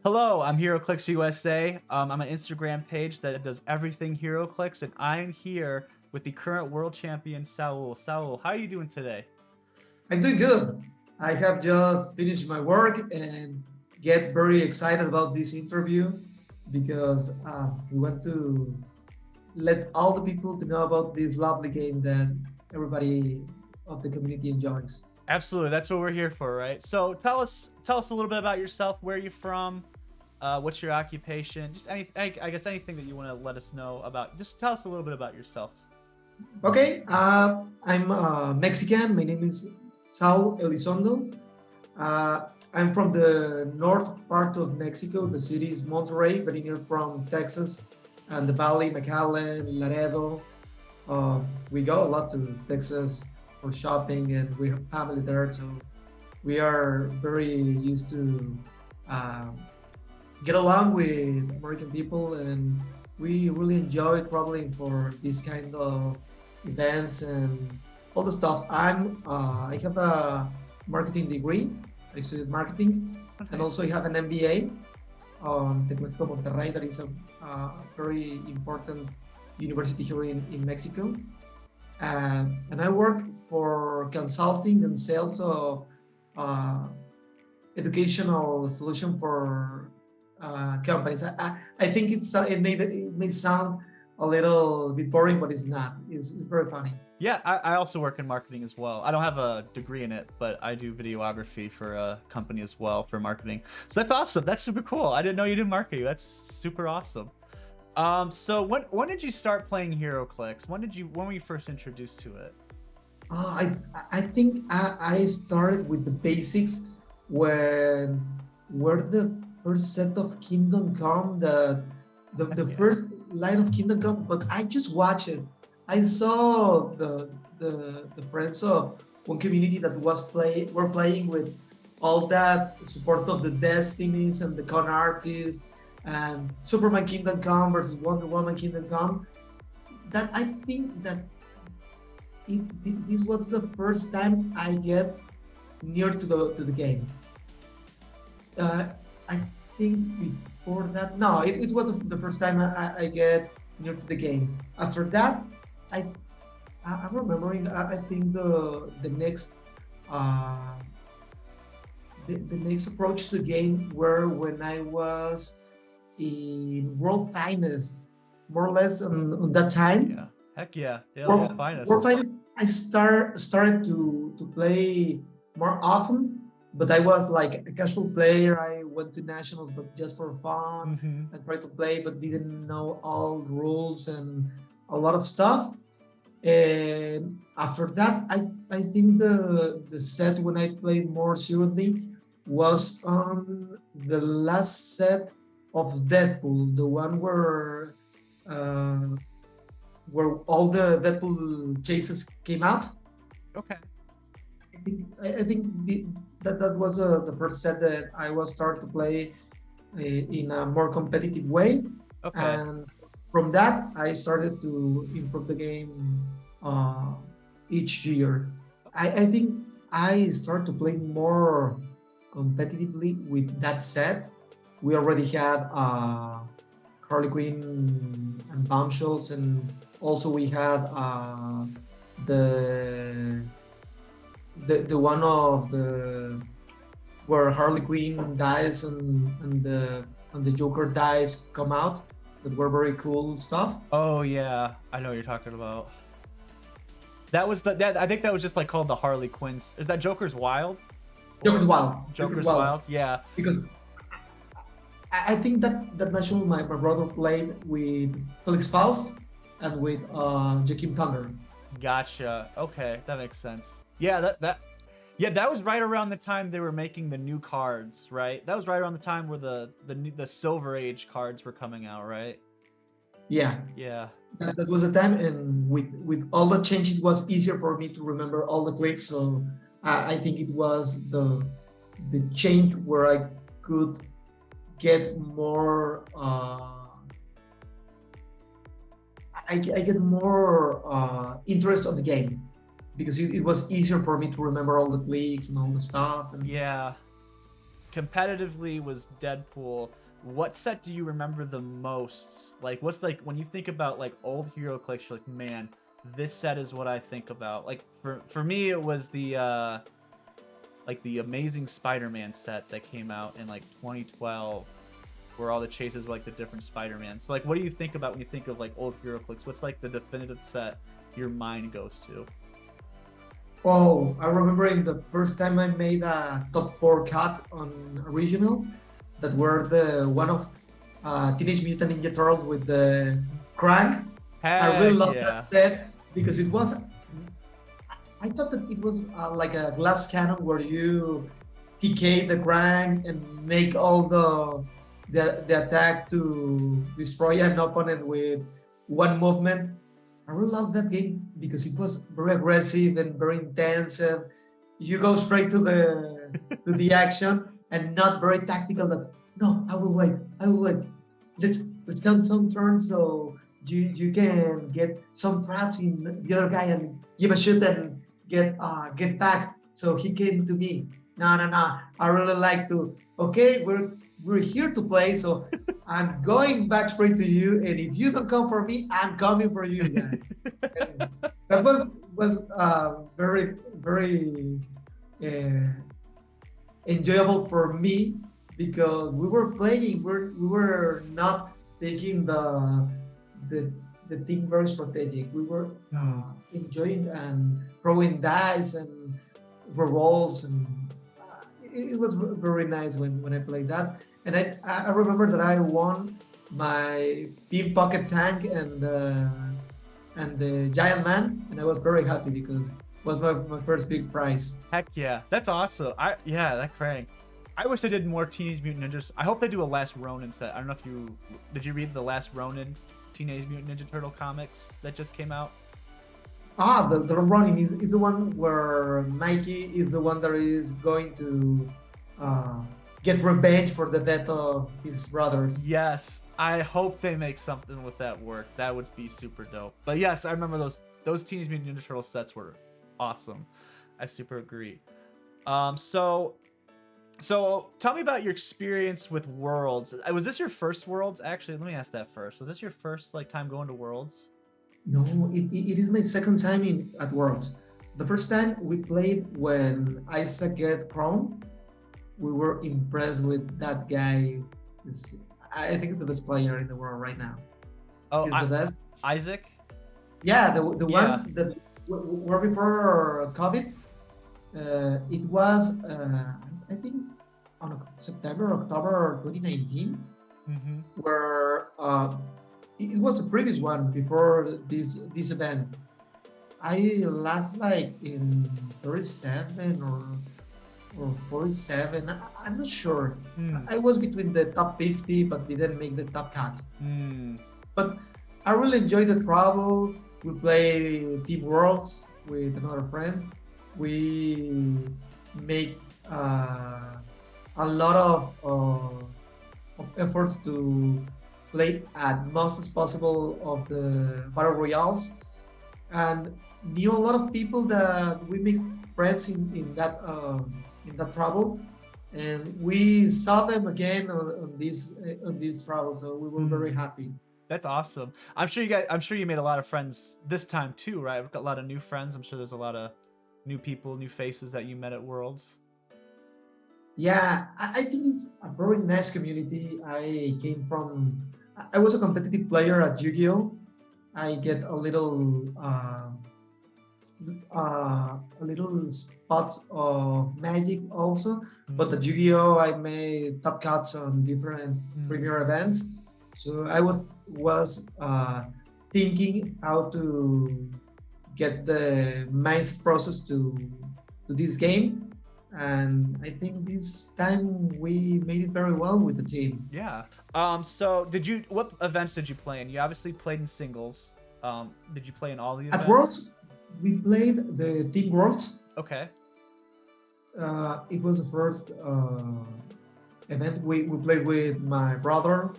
Hello, I'm Heroclix USA. I'm an Instagram page that does everything Heroclix, and I'm here with the current world champion, Saúl. Saúl, how are you doing today? I'm doing good. I have just finished my work and get very excited about this interview because we want to let all the people to know about this lovely game that everybody of the community enjoys. Absolutely, that's what we're here for, right? So tell us a little bit about yourself. Where are you from? What's your occupation? Just I guess anything that you want to let us know about. Just tell us a little bit about yourself. Okay, I'm Mexican. My name is Saúl Elizondo. I'm from the north part of Mexico. The city is Monterrey, but here from Texas and the Valley, McAllen, Laredo. We go a lot to Texas for shopping, and we have family there, so we are very used to uh, get along with American people, and we really enjoy traveling for these kind of events and all the stuff. I have a marketing degree. I studied marketing, and Okay. also I have an MBA on Tecnológico Monterrey. That is a very important university here in Mexico. And I work for consulting and sales of uh, educational solution for companies. I think it may sound a little bit boring, but it's not. It's very funny. Yeah, I also work in marketing as well. I don't have a degree in it, but I do videography for a company as well for marketing. So that's awesome. That's super cool. I didn't know you did marketing. That's super awesome. So when did you start playing HeroClix? When were you first introduced to it? I think I started with the basics when were the first set of Kingdom Come, the Yeah. first line of Kingdom Come, but I just watched it. I saw the friends of one community that were playing with all that support of the Destinies and the con artists and Superman Kingdom Come versus Wonder Woman Kingdom Come. That I think that this was the first time I get near to the game. I think before that, no, it was the first time I get near to the game. After that, I I'm remembering. I think uh, the next approach to the game were when I was in World Finest, more or less on that time. Yeah. Heck yeah. Yeah, the World, world finest. World Finest, I started to play more often, but I was like a casual player. I went to nationals, but just for fun Mm-hmm. and tried to play, but didn't know all the rules and a lot of stuff. And after that, I think the set when I played more seriously was on the last set of Deadpool, the one uh, where all the Deadpool chases came out. Okay. I think that was the first set that I was start to play in a more competitive way, Okay. and from that I started to improve the game uh, each year. I think I start to play more competitively with that set. We already had Harley Quinn and Bombshells, and also we had the the one of the where Harley Quinn dies and the Joker dies come out that were very cool stuff. Oh yeah, I know what you're talking about. That was that. I think that was just like called the Harley Quinns. Is that Joker's Wild Joker's or Wild. Joker's Joker's Wild. Wild? Yeah. Because I think that national my brother played with Felix Faust and with Jakim Thunder. Gotcha. Okay, that makes sense. Yeah, yeah, that was right around the time they were making the new cards, right? That was right around the time where the Silver Age cards were coming out, right? Yeah, Yeah. that was the time, and with all the change, it was easier for me to remember all the clicks. So I think it was the change where I could get more. I get more interest on the game because it was easier for me to remember all the clicks and all the stuff. And Yeah. competitively was Deadpool. What set do you remember the most? Like, what's like when you think about like old Heroclix, you're like, man, this set is what I think about. Like for me, it was the like the Amazing Spider-Man set that came out in like 2012, where all the chases were like the different Spider-Man. So like, what do you think about when you think of like old Heroclix? What's like the definitive set your mind goes to? Oh, I remember in the first time I made a top 4 cut on original that were the one of Teenage Mutant Ninja Turtles with the crank. I really love that set because it was. I thought that it was like a glass cannon where you TK the crank and make all the attack to destroy an opponent with one movement. I really love that game because it was very aggressive and very intense, and you go straight to the action and not very tactical. That no, I will wait. Let's count some turns so you can get some traps in the other guy and give a shoot and get back. So he came to me. No. I really like to. Okay, we're here to play, so I'm going back straight to you, and if you don't come for me, I'm coming for you guys. That was very enjoyable for me because we were playing, we were not taking the thing very strategic. We were enjoying and throwing dice and rolls, and it was very nice when I played that. And I remember that I won my Team Pocket Tank and the Giant Man, and I was very happy because it was my first big prize. Heck yeah, that's awesome. That crank. I wish they did more Teenage Mutant Ninjas. I hope they do a Last Ronin set. I don't know if did you read the Last Ronin Teenage Mutant Ninja Turtle comics that just came out? The Ronin is the one where Mikey is the one that is going to get revenge for the death of his brothers. Yes, I hope they make something with that work. That would be super dope. But yes, I remember those Teenage Mutant Ninja Turtle sets were awesome. I super agree. So tell me about your experience with Worlds. Was this your first Worlds? Actually, let me ask that first. Was this your first time going to Worlds? No, it is my second time at Worlds. The first time we played when Isaac get crowned. We were impressed with that guy. I think it's the best player in the world right now. Oh, he's the best. Isaac? Yeah, the one that were before COVID. It was I think on October 2019, where it was the previous one before this event. I last like in 37 or 47. I'm not sure. I was between the top 50, but didn't make the top cut. But I really enjoyed the travel. We play Team Worlds with another friend. We make a lot of efforts to play at most as possible of the battle royales, and knew a lot of people that we make friends in that travel, and we saw them again on this travel, so we were very happy. That's awesome. I'm sure you made a lot of friends this time too, right? I've got a lot of new friends. I'm sure there's a lot of new people, new faces that you met at Worlds. Yeah, I think it's a very nice community. I was a competitive player at Yu-Gi-Oh! I get a little spots of Magic also, but at Yu-Gi-Oh! I made top cuts on different premier events. So I was thinking how to get the minds process to this game, and I think this time we made it very well with the team. Yeah. So what events did you play in? You obviously played in singles. Did you play in all the events? At Worlds, we played the Team Worlds. Okay. It was the first event. We played with my brother,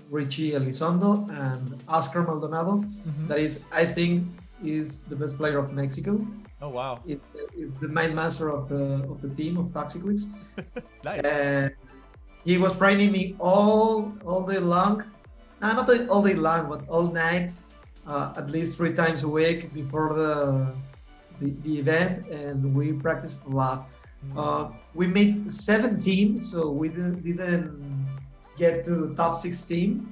Richie Elizondo, and Oscar Maldonado. That is, I think, is the best player of Mexico. Oh wow! Is the main master of the team of Toxiclix. Nice. He was training me all day long. No, not all day long, but all night, at least 3 times a week before the event, and we practiced a lot. We made 17, so we didn't get to top 16.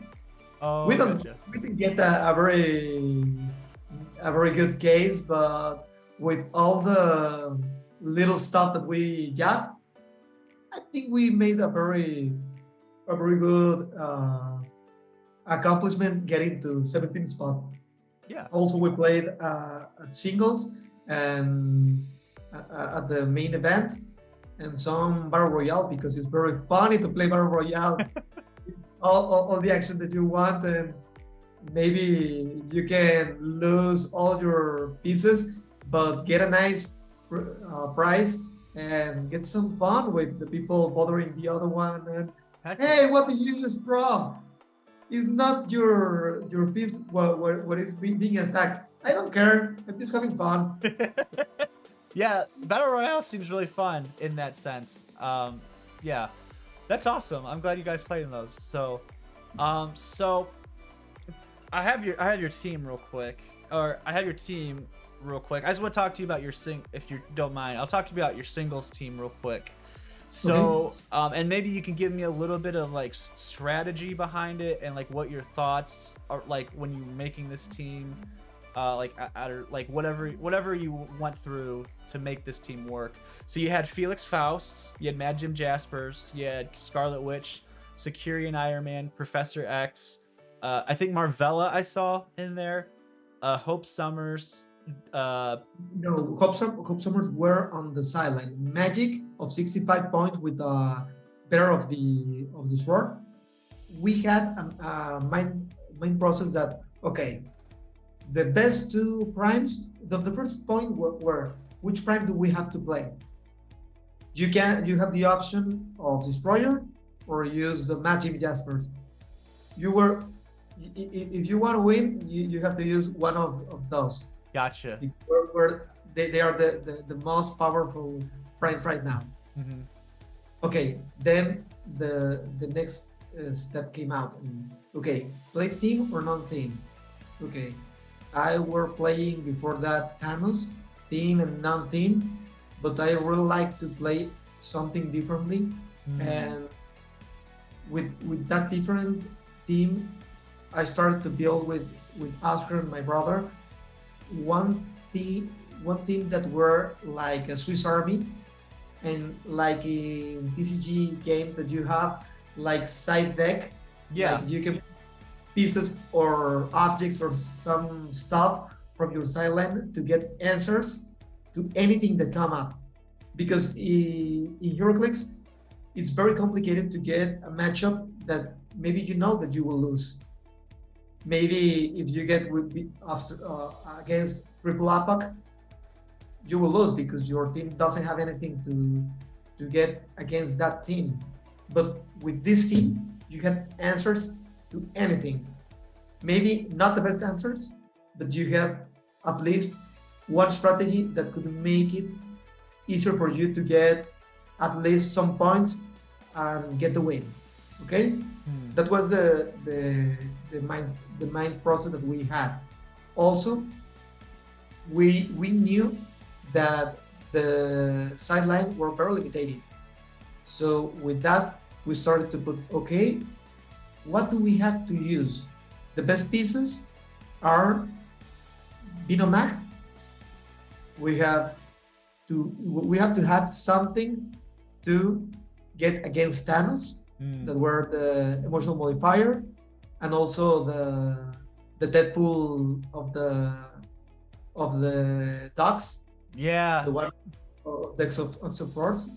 Oh, We don't gotcha. we didn't get a very good case, but with all the little stuff that we got, I think we made a very good accomplishment getting to 17th spot. Yeah. Also, we played at singles and at the main event and some battle royale because it's very funny to play battle royale. All the action that you want, and maybe you can lose all your pieces, but get a nice prize and get some fun with the people bothering the other one. And Heck hey, what did you use, bro? It's not your piece what is being attacked. I don't care. I'm just having fun. Yeah, Battle Royale seems really fun in that sense. Yeah, that's awesome. I'm glad you guys played in those. So I have your team real quick, or I have your team real quick. I just want to talk to you about your if you don't mind. I'll talk to you about your singles team real quick. So, Okay. and maybe you can give me a little bit of like strategy behind it, and like what your thoughts are like when you're making this team, like whatever you went through to make this team work. So you had Felix Faust, you had Mad Jim Jaspers, you had Scarlet Witch, Securian Iron Man, Professor X, I think Marvella I saw in there, Hope Summers, No, Hope Summers were on the sideline. Magic of 65 points with a better of the sword. We had a mind process that okay, the best two primes. The first point were which prime do we have to play? You have the option of destroyer or use the Magic Jaspers. You were if you want to win, you have to use one of those. gotcha. They are the most powerful primes right now. Mm-hmm. Okay, then the next step came out. Okay, play theme or non-theme. Okay, I were playing before that Thanos theme and non-theme, but I really like to play something differently. And with that different theme, I started to build with Oscar and my brother one theme that were like a Swiss Army, and like in TCG games that you have like side deck, Yeah. like you can pieces or objects or some stuff from your sideline to get answers to anything that come up. Because in Heroclix, it's very complicated to get a matchup that maybe you know that you will lose. Maybe if you get after against triple apoc, you will lose because your team doesn't have anything to get against that team. But with this team, you have answers to anything. Maybe not the best answers, but you have at least one strategy that could make it easier for you to get at least some points and get the win. Okay, that was the mind process that we had. Also, we knew that the sideline were very limited. So with that, we started to put okay, what do we have to use? The best pieces are Binomag. We have to have something to get against Thanos, that were the emotional modifier, and also the Deadpool of the dogs. Yeah. The one of Force.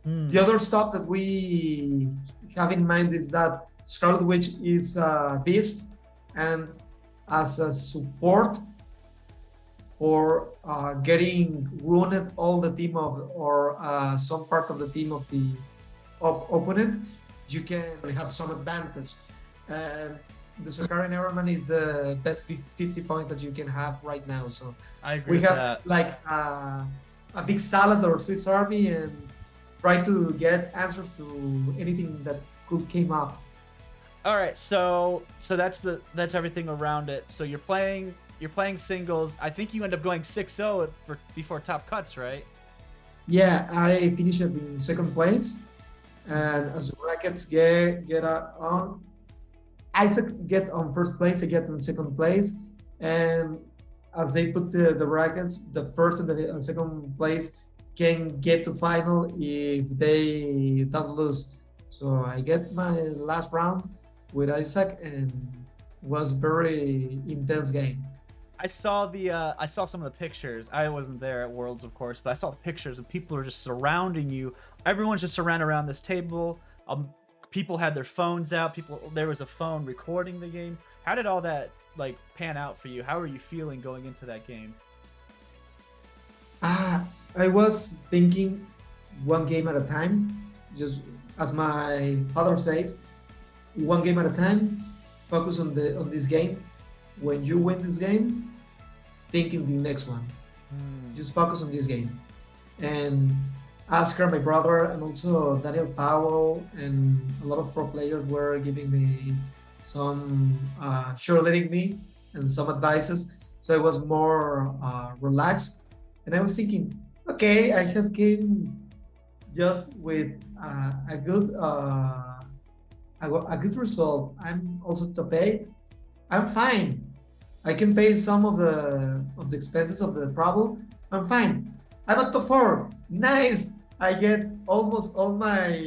The other stuff that we have in mind is that Scarlet Witch is a beast, and as a support for getting wounded all the team of or some part of the team of the opponent, you can have some advantage. And the Sokarian Airman is the best 50 point that you can have right now. So I agree we with have that. like a big salad or Swiss Army and try to get answers to anything that could came up. All right, so that's everything around it. So you're playing singles. I think you end up going 6-0 before top cuts, right? Yeah, I finished in second place, and as the brackets get on, Isaac get on first place, I get on second place, and as they put the brackets, the first and the second place can get to final if they don't lose. So I get my last round with Isaac, and was very intense game. I saw some of the pictures. I wasn't there at Worlds, of course, but I saw the pictures and people are just surrounding you. Everyone's just surrounded around this table. People had their phones out. There was a phone recording the game. How did all that like pan out for you? How are you feeling going into that game? I was thinking one game at a time, just as my father says, one game at a time. Focus on this game. When you win this game, think in the next one. Just focus on this game. And Oscar, my brother, and also Daniel Powell, and a lot of pro players were giving me some cheerleading me and some advices. So I was more relaxed. And I was thinking, okay, I have came just with a good result. I'm also top 8. I'm fine. I can pay some of the expenses of the travel. I'm fine. I'm at top 4. Nice. I get almost all my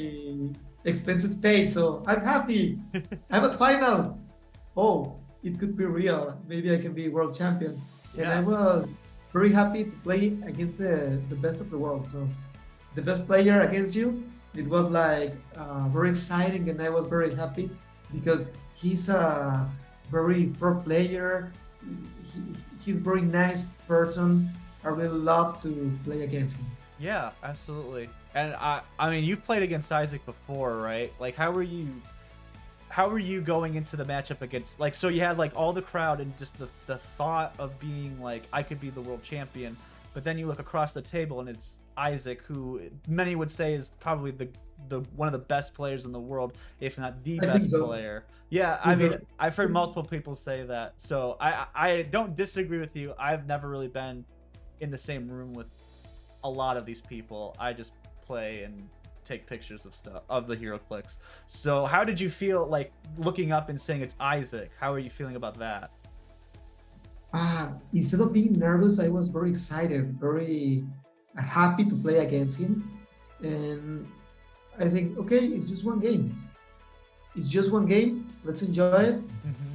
expenses paid, so I'm happy. I'm at final. Oh, it could be real. Maybe I can be world champion. And I was very happy to play against the best of the world. So the best player against you, it was like very exciting, and I was very happy because he's a very fair player. He's a very nice person. I really love to play against him. Yeah, absolutely. And I mean, you've played against Isaac before, right? Like, how were you going into the matchup against, like, so you had like all the crowd and just the thought of being like, I could be the world champion, but then you look across the table and it's Isaac, who many would say is probably the one of the best players in the world, if not the best player. Yeah, I mean, I've heard multiple people say that, so I don't disagree with you. I've never really been in the same room with a lot of these people. I just play and take pictures of stuff, of the Heroclix. So how did you feel like looking up and saying it's Isaac? How are you feeling about that? Instead of being nervous, I was very excited, very happy to play against him. And I think, okay, it's just one game. It's just one game. Let's enjoy it.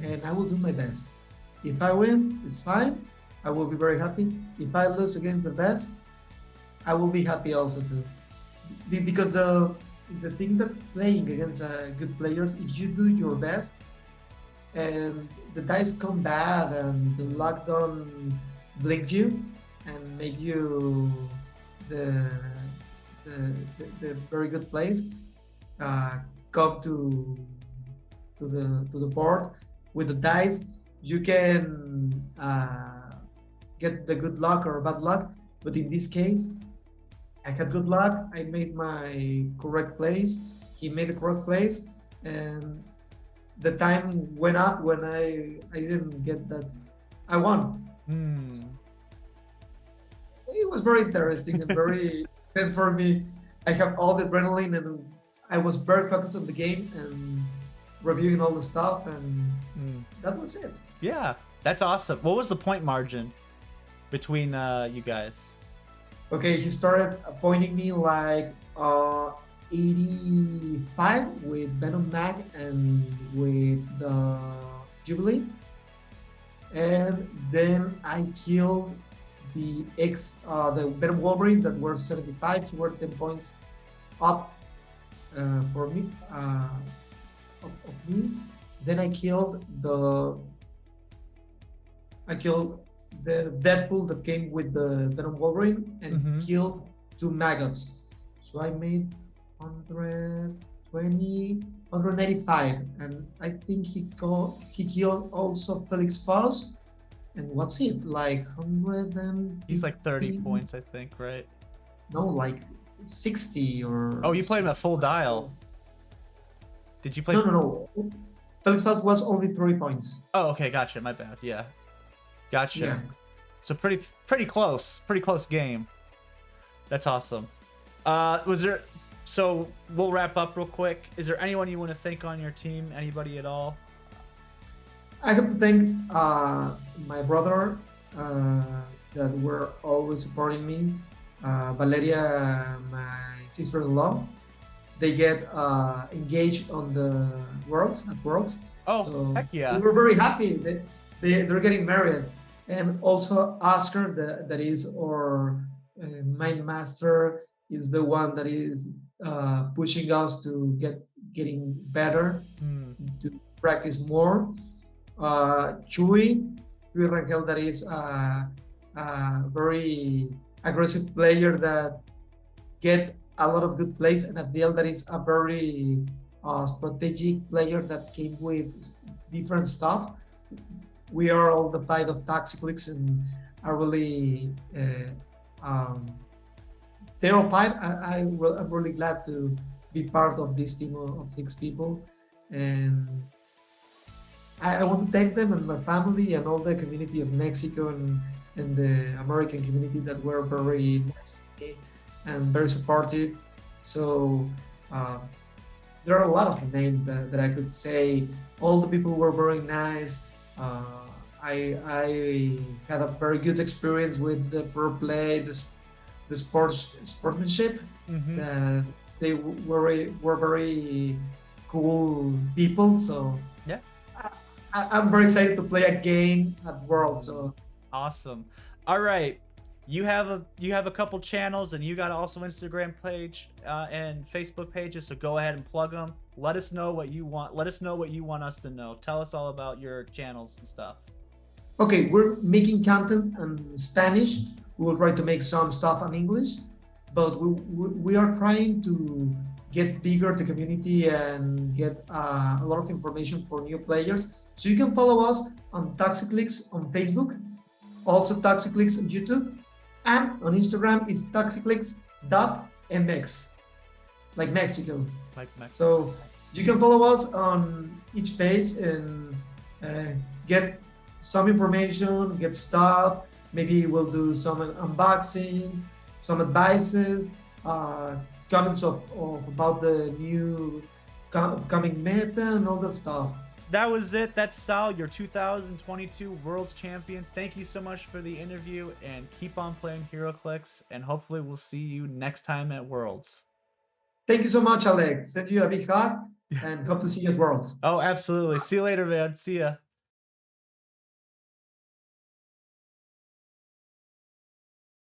And I will do my best. If I win, it's fine. I will be very happy. If I lose against the best, I will be happy also too. Because the thing that playing against good players, if you do your best and the dice come bad and the luck don't blink you and make you the very good place, come to the board with the dice, you can get the good luck or bad luck. But in this case, I had good luck. I made my correct place. He made the correct place, and the time went up when I didn't get that. I won. So it was very interesting and very intense for me. I have all the adrenaline, and I was very focused on the game and reviewing all the stuff, and that was it. Yeah, that's awesome. What was the point margin between you guys? Okay, he started pointing me like 85 with Venom Mag and with the Jubilee. And then I killed the Venom Wolverine that were 75. He were 10 points up for me, of me. Then I killed the Deadpool that came with the Venom Wolverine and killed 2 maggots. So I made 185, and I think he killed also Felix Faust. And what's it like 100 and he's like 30 points, I think, right? No, like 60 or. Oh, you played him at full 61. dial. Did you play? No. Felix Faust was only 3 points. Oh, okay, gotcha. My bad. Yeah, gotcha. Yeah. So pretty close game. That's awesome. Was there? So we'll wrap up real quick. Is there anyone you want to thank on your team? Anybody at all? I have to thank my brother that were always supporting me. Valeria, my sister-in-law. They get engaged on the Worlds at Worlds. Oh, so heck yeah! We were very happy. They're getting married, and also Oscar, that is our mind master, is the one that is pushing us to getting better, to practice more. Chuy Rangel, that is a very aggressive player that get a lot of good plays, and Abdiel, that is a very strategic player that came with different stuff. We are all the five of Toxiclix and are really they're all five. I'm really glad to be part of this team of 6 people, and I want to thank them and my family and all the community of Mexico and the American community that were very nice to me and very supportive. So there are a lot of names that I could say. All the people were very nice. I had a very good experience with the fair play, the sportsmanship. They were very cool people. So yeah, I'm very excited to play a game at World. So awesome. All right. You have a couple channels, and you got also Instagram page and Facebook pages. So go ahead and plug them. Let us know what you want. Let us know what you want us to know. Tell us all about your channels and stuff. Okay, we're making content in Spanish. We will try to make some stuff in English, but we are trying to get bigger the community and get a lot of information for new players. So you can follow us on Toxiclix on Facebook, also Toxiclix on YouTube. And on Instagram is toxiclix.mx, like Mexico. So you can follow us on each page and get some information, get stuff. Maybe we'll do some unboxing, some advices, comments about the new coming meta and all that stuff. That was it. That's Sal, your 2022 Worlds Champion. Thank you so much for the interview, and keep on playing Heroclix, and hopefully we'll see you next time at Worlds. Thank you so much, Alex. Send you a big hug and hope to see you at Worlds. Oh, absolutely. See you later, man. See ya.